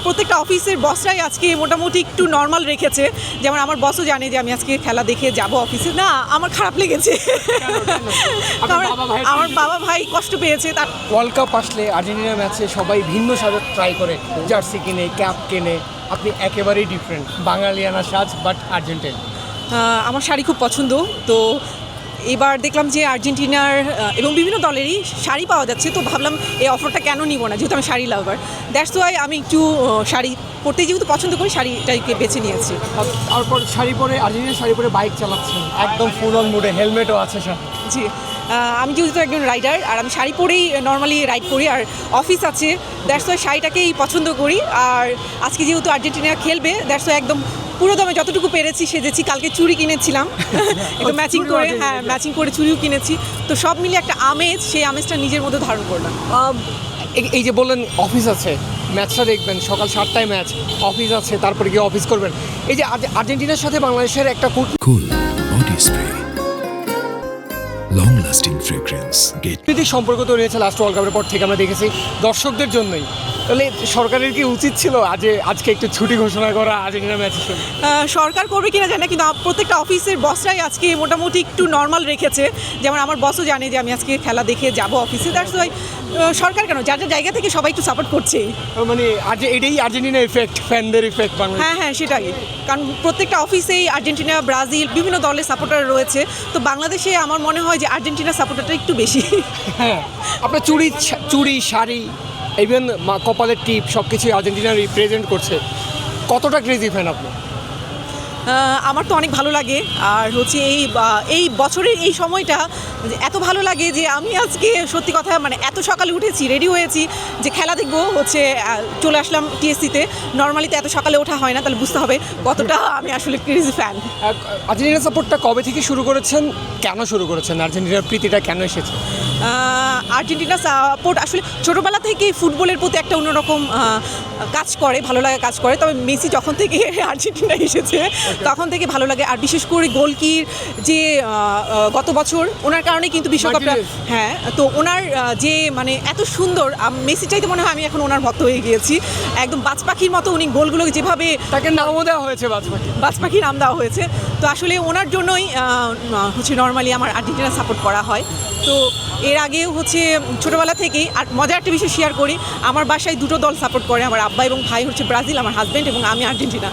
প্রত্যেকটা অফিসের বসরাই আজকে মোটামুটি একটু নর্মাল রেখেছে। যেমন আমার বসও জানে যে আমি আজকে খেলা দেখে যাব অফিসে। না, আমার খারাপ লেগেছে। আমার বাবা ভাই কষ্ট পেয়েছে। তার ওয়ার্ল্ড কাপ আসলে আর্জেন্টিনা ম্যাচে সবাই ভিন্ন সাজে ট্রাই করে, জার্সি কিনে, ক্যাপ কেনে। আপনি একেবারেই ডিফারেন্ট, বাঙালিয়ানা সাজ বাট আর্জেন্টাইন। আমার শাড়ি খুব পছন্দ। তো এবার দেখলাম যে আর্জেন্টিনার এবং বিভিন্ন দলেরই শাড়ি পাওয়া যাচ্ছে, তো ভাবলাম এই অফারটা কেন নিব না, যেহেতু আমি শাড়ি লাভার। দ্যাটস ওয়াই আমি একটু শাড়ি পরতে যেহেতু পছন্দ করি, শাড়িটাকে বেছে নিয়েছি। তারপর শাড়ি পরে, আর্জেন্টিনার শাড়ি পরে বাইক চালাচ্ছেন, একদম ফুল অন মুডে, হেলমেটও আছে সাথে। জি, আমি যেহেতু একজন রাইডার, আর আমি শাড়ি পরেই নর্মালি রাইড করি, আর অফিস আছে, দ্যাটস ওয়াই শাড়িটাকেই পছন্দ করি। আর আজকে যেহেতু আর্জেন্টিনা খেলবে, দ্যাটস ওয়াই একদম পুরো দমে যতটুকু পেরেছি সেজেছি। কালকে চুড়ি কিনেছিলাম একটু ম্যাচিং করে, হ্যাঁ ম্যাচিং করে চুড়িও কিনেছি। তো সব মিলিয়ে একটা আমেজ, সেই আমেজটা নিজের মধ্যে ধারণ করলাম। এই যে বললেন অফিস আছে, ম্যাচটা দেখবেন, সকাল 7টায় ম্যাচ, অফিস আছে, তারপরে গিয়ে অফিস করবেন। এই যে আর্জেন্টিনার সাথে বাংলাদেশের একটা Cool body spray. Long lasting fragrance. কূটনৈতিক সম্পর্ক তৈরি হয়েছে লাস্ট ওয়ার্ল্ড কাপের পর থেকে, আমরা দেখেছি দর্শকদের জন্যই। তাহলে সরকারের কি উচিত ছিল আজকে একটু ছুটি ঘোষণা করা আর্জেন্টিনা ম্যাচের জন্য? সরকার করবে কিনা জানি না, কিন্তু প্রত্যেকটা অফিসের বসরাই আজকে মোটামুটি একটু নর্মাল রেখেছে। যেমন আমার বসও জানে যে আমি আজকে খেলা দেখে যাব অফিসে। দ্যাটস ওয়াই সরকার কেন, যার যার জায়গা থেকে সবাই একটু সাপোর্ট করছে। মানে এটাই আর্জেন্টিনা ইফেক্ট, ফ্যানদের ইফেক্ট বাংলাদেশ। হ্যাঁ, সেটাই। কারণ প্রত্যেকটা অফিসেই আর্জেন্টিনা, ব্রাজিল, বিভিন্ন দলের সাপোর্টার রয়েছে। তো বাংলাদেশে আমার মনে হয় যে আর্জেন্টিনা সাপোর্টারটা একটু বেশি। হ্যাঁ, আপনার চুড়ি, শাড়ি, ইভেন কপালের টিপ, সব কিছুই আর্জেন্টিনা রিপ্রেজেন্ট করছে। কতটা ক্রেজি ফ্যান আপনি? আমার তো অনেক ভালো লাগে। আর হচ্ছে এই বছরের এই সময়টা এত ভালো লাগে যে আমি আজকে সত্যি কথা মানে এত সকালে উঠেছি, রেডি হয়েছি যে খেলা দেখবো, হচ্ছে চলে আসলাম টিএসসিতে। নর্মালি তো এত সকালে ওঠা হয় না, তাহলে বুঝতে হবে কতটা আমি আসলে ক্রেজি ফ্যান। আর্জেন্টিনা সাপোর্টটা কবে থেকে শুরু করেছেন, কেন শুরু করেছেন, আর্জেন্টিনার প্রীতিটা কেন এসেছে? আর্জেন্টিনা সাপোর্ট আসলে ছোটোবেলা থেকেই ফুটবলের প্রতি একটা অন্যরকম কাজ করে, ভালো লাগা কাজ করে। তবে মেসি যখন থেকে আর্জেন্টিনা এসেছে তখন থেকে ভালো লাগে। আর বিশেষ করে গোলকির যে গত বছর ওনার কারণে কিন্তু বিশ্বকাপটা, হ্যাঁ, তো ওনার যে মানে এত সুন্দর, মেসি চাইতে মনে হয় আমি এখন ওনার ভক্ত হয়ে গিয়েছি। একদম বাজ পাখির মতো উনি গোলগুলো যেভাবে, তাকে নামও দেওয়া হয়েছে বাজ পাখি নাম দেওয়া হয়েছে। তো আসলে ওনার জন্যই হচ্ছে নর্মালি আমার আর্জেন্টিনা সাপোর্ট করা হয়। তো এর আগেও হচ্ছে ছোটোবেলা থেকেই। আর মজার একটা বিষয় শেয়ার করি, আমার বাসায় দুটো দল সাপোর্ট করে, আমার আব্বা এবং ভাই হচ্ছে ব্রাজিল, আমার হাজব্যান্ড এবং আমি আর্জেন্টিনা।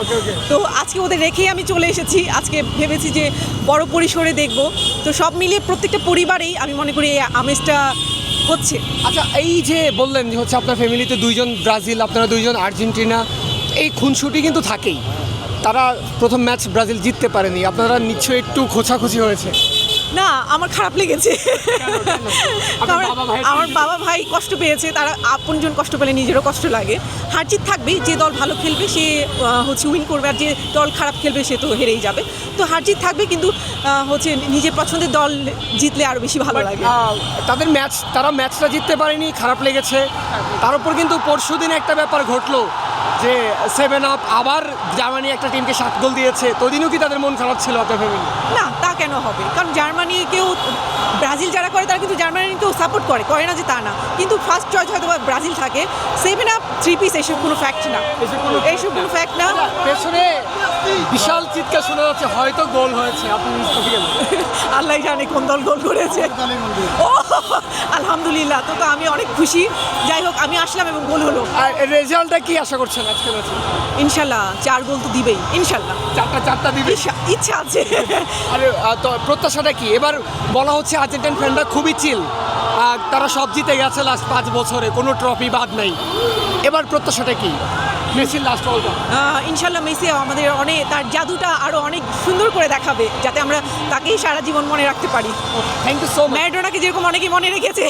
তো আজকে ওদের রেখেই আমি চলে এসেছি। আজকে ভেবেছি যে বড় পরিসরে দেখব। তো সব মিলিয়ে প্রত্যেকটা পরিবারেই আমি মনে করি এই আমেজটা হচ্ছে। আচ্ছা, এই যে বললেন যে হচ্ছে আপনার ফ্যামিলিতে দুইজন ব্রাজিল, আপনারা দুইজন আর্জেন্টিনা, এই খুনসুটি কিন্তু থাকেই। তারা প্রথম ম্যাচ ব্রাজিল জিততে পারেনি, আপনারা নিশ্চয়ই একটু খোঁচাখুচি হয়েছে? না, আমার খারাপ লেগেছে। আমার বাবা ভাই কষ্ট পেয়েছে, তারা আপনজন কষ্ট পেলে নিজেরও কষ্ট লাগে। হারজিত থাকবেই, যে দল ভালো খেলবে সে হচ্ছে উইন করবে, আর যে দল খারাপ খেলবে সে তো হেরেই যাবে। তো হারজিত থাকবে, কিন্তু হচ্ছে নিজের পছন্দের দল জিতলে আরও বেশি ভালো লাগে। তারা ম্যাচটা জিততে পারেনি, খারাপ লেগেছে। তার উপর কিন্তু পরশুদিন একটা ব্যাপার ঘটলো যে 7 আপ আবার জার্মানি একটা টিমকে 7 গোল দিয়েছে। তো দিনও কি তাদের মন খারাপ ছিল আপনার ফ্যামিলি? না, তা কেন হবে? কারণ জার্মানিকেও, ব্রাজিল যারা করে তারা কিন্তু জার্মানিকেও সাপোর্ট করে না যে তা না, কিন্তু ফার্স্ট চয়েস হয়তো ব্রাজিল থাকে। 7 আপ 3 পিস এসব কোনো ফ্যাক্ট না, এইসব কোনো ফ্যাক্ট না। পেছনে বিশাল চিৎকার শোনা যাচ্ছে, হয়তো গোল হয়েছে। আপনি আল্লাহ জানে কোন দল গোল করেছে। ও আলহামদুলিল্লাহ, তো আমি অনেক খুশি। যাই হোক, আমি আসলাম এবং গোল হলো। আর রেজাল্টটা কি আশা করছেন আজকে ম্যাচে? ইনশাল্লাহ 4 গোল তো দিবেই, ইনশাল্লাহ। চারটা দিবে, ইচ্ছা আছে। আর তো প্রত্যাশাটা কি? এবার বলা হচ্ছে আর্জেন্টাইন ফ্যানরা খুবই চিল, আর তারা সব জিতে গেছে লাস্ট 5 বছরে, কোনো ট্রফি বাদ নেই। এবার প্রত্যাশাটা কি মেসির লাস্ট ওয়ার্ল্ড কাপ? ইনশাল্লাহ মেসি আমাদের অনেক, তার জাদুটা আরও অনেক সুন্দর করে দেখাবে, যাতে আমরা তাকেই সারা জীবন মনে রাখতে পারি। Thank you so much. ম্যারাডোনাকে যেরকম অনেকেই মনে রেখেছে,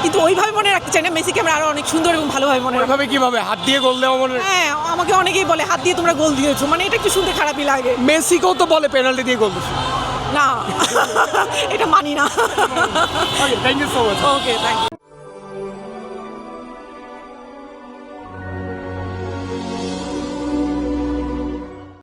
কিন্তু ওইভাবে মনে রাখতে চাই না, মেসিকে আমরা আরও অনেক সুন্দর এবং ভালোভাবে মনে রাখবো। ওইভাবে কিভাবে? হাত দিয়ে গোল দেওয়া মনে? হ্যাঁ, আমাকে অনেকেই বলে হাত দিয়ে তোমরা গোল দিয়েছো, মানে এটা একটু শুনতে খারাপই লাগে। মেসিকেও তো বলে পেনাল্টি দিয়ে গোল দিয়েছে। না, এটা মানি না। Thank you so much. Okay, thank you.